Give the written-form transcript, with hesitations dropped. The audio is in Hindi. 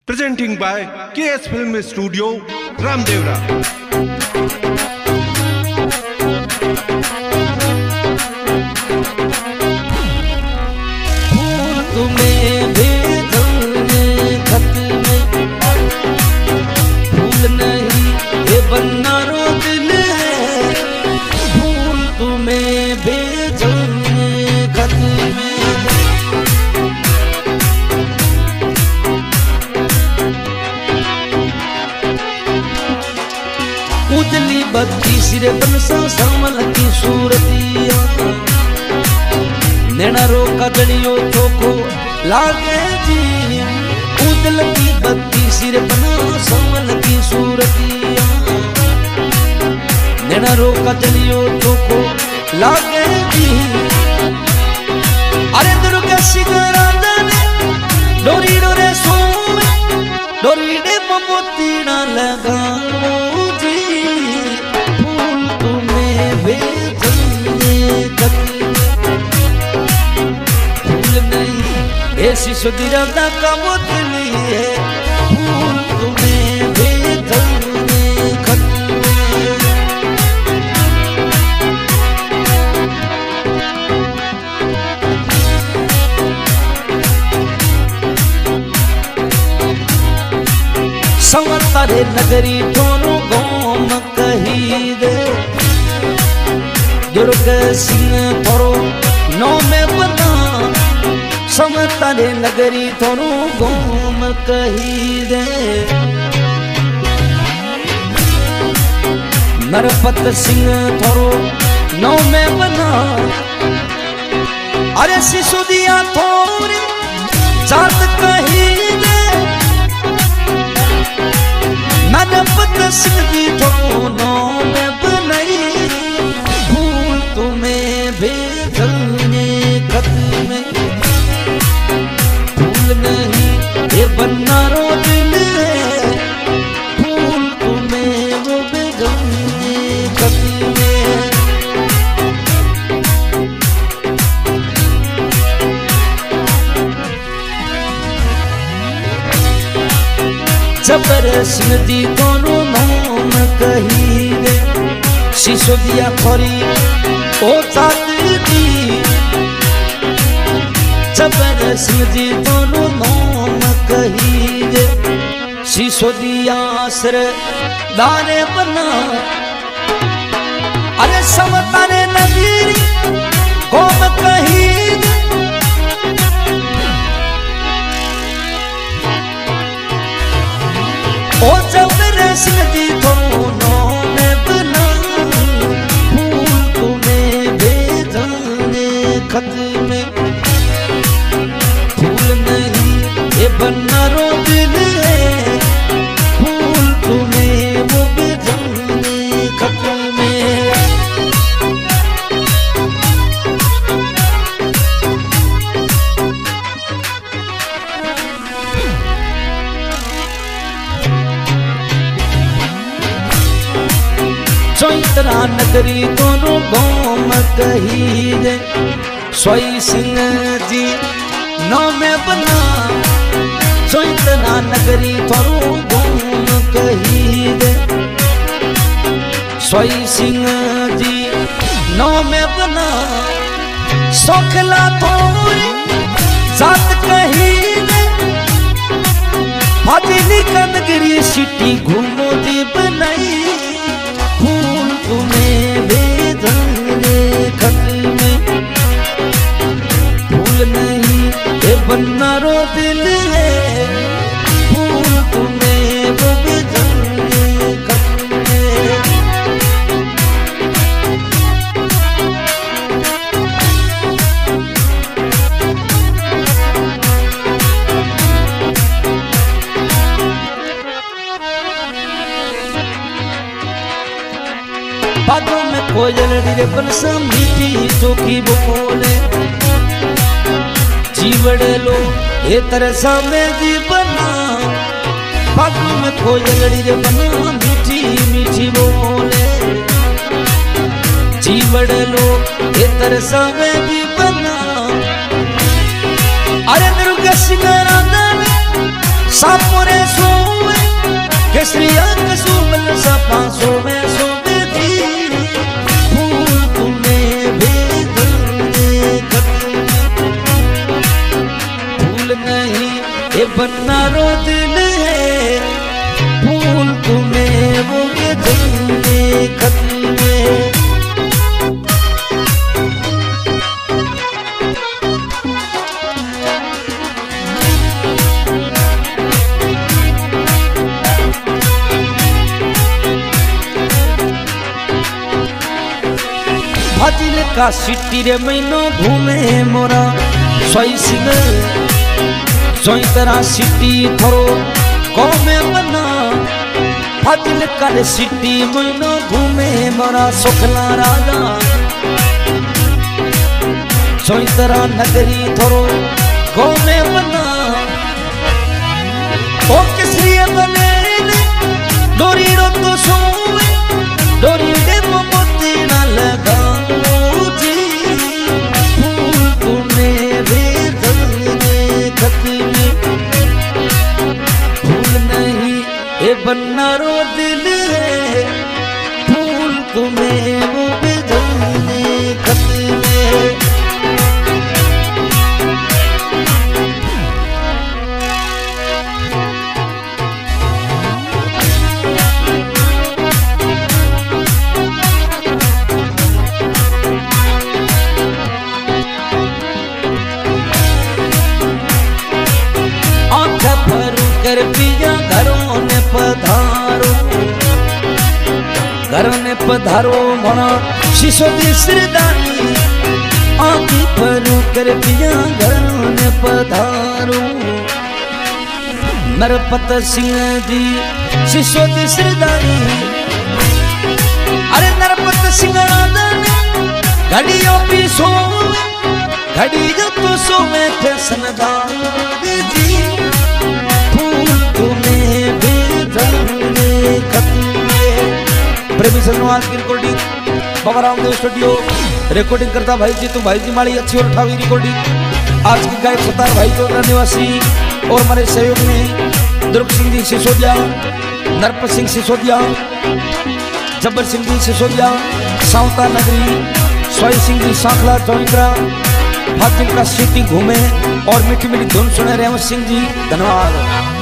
Presenting by KS Film Studio, Ramdevra. तुम्हें भेजने खत में भूल नहीं ये बन्ना रो दिल है। भूल तुम्हें भेजने खत में उजली बत्ती सिरे बनसा समल की सूरतिया नैना रो कदलियों चोखो लागे जी। उजल की बत्ती सिर बना समल की सूरतिया नैना रो कदलियों चोखो लागे जी। अरे दुर्गा सिगरा दने डोरी डोरे सोमे डोरी डे मोती ना लगाओ जी। फूल तुम्हें भेजने खत ऐसी सुधीरता का मुतली है। फूल तुम्हें भेजने खत में संवतारे नगरी दोनों गोम कही दे। दुर्ग सिंह थोरो नौ में बना समतारे नगरी थोरू घूम कही दे। नरपत सिंह थोरो नौ में बना अरे सिसुदिया थोरी जात कही दे। नरपत सिंह जी थोरो नौ में बनाई। फूल तुम्हें भेजने खत में नहीं ये बन्ना रो दिल है। फूल तुम्हें वो भेजने खत में जबर सिंधी दोनों नाम कही दे। सिसोदिया खोरी ओ जाती जबर सिंधी दोनों नाम कही दे। सिसोदिया सर दाने बना अरे समतारे नगरी गोम कही दे। ओ जबर सिंधी दोनों नाम बना। फूल तुम्हें भेजने खत में ये बन्ना रो दिल है। फूल तुम्हें वो भेजने खत में चौतरा नगरी दोनों गोम कही दे। सोई सिंह जी नौ में बना चौतरा नगरी थोरू घूम कही दे। सोई सिंह जी नौ में बना सोखला थोरी जात कही दे। फाजिली का नगरी सिटी घूमो जी बनाई। फूल तुम्हें भेजने खत में फूल नहीं ये बन्ना रो दिल है। फूल तुम्हें वो भेजने खत में बादों में कोयल रे बनसा मीठी चोखी बोले। जीवड़े लो ये तरसा में जी बना। बादों में कोयल रे बना मीठी मीठी बोले। जीवड़े लो ये तरसा में जी बना। अरे दुर्गा सिंह सामने सोवे केसरिया कसुमल सपा सोवे सोवे थी फूल तुम्हें भेजे खत फूल नहीं ये बन्ना रो दिल है फूल तुम्हें वो भेजे खत में फाजिल का सिटी रे महीनो घूमे मोरा सोई सिंह सोई तरह सिटी थोरो कौमे बना फाजिल का सिटी महीनो घूमे मोरा सुखला राजा सोई तरह नगरी थोरो कौमे बना ओ किसलिए बने डोरी रो तो सोवे डोरी दे मोती ना लगा बन्ना रो दिल है फूल तुम्हें वो भेजने खत में आँख भरू कर पिया घरों ने पधारो घर ने पधारो मना शीशो दी सिरदानी आँखी भरू कर पिया घरों ने पधारो नरपत सिंह जी शीशो दी सिरदानी अरे नरपत सिंह घड़ियों भी सो घड़ी जो तो सो में थे सनदार जी तुम्हें भेजने खत में प्रेमी सनवाल की recording Baba Ramdev studio recording करता भाई जी तुम भाई जी माड़ी अच्छी और उठावी रिकॉर्डिंग आज की गायक सतार भाई चौधरी निवासी और हमारे सहयोग में दुर्ग सिंह जी सिसोदिया नरपत सिंह सिसोदिया जब्बर सिंह जी सिसोदिया सावता नगरी सोई सिंह जी सांखला चौंकरा फाजिल का सिटी घूमे और मीठी मीठी धुन सुने रेवत सिंह जी धन्यवाद।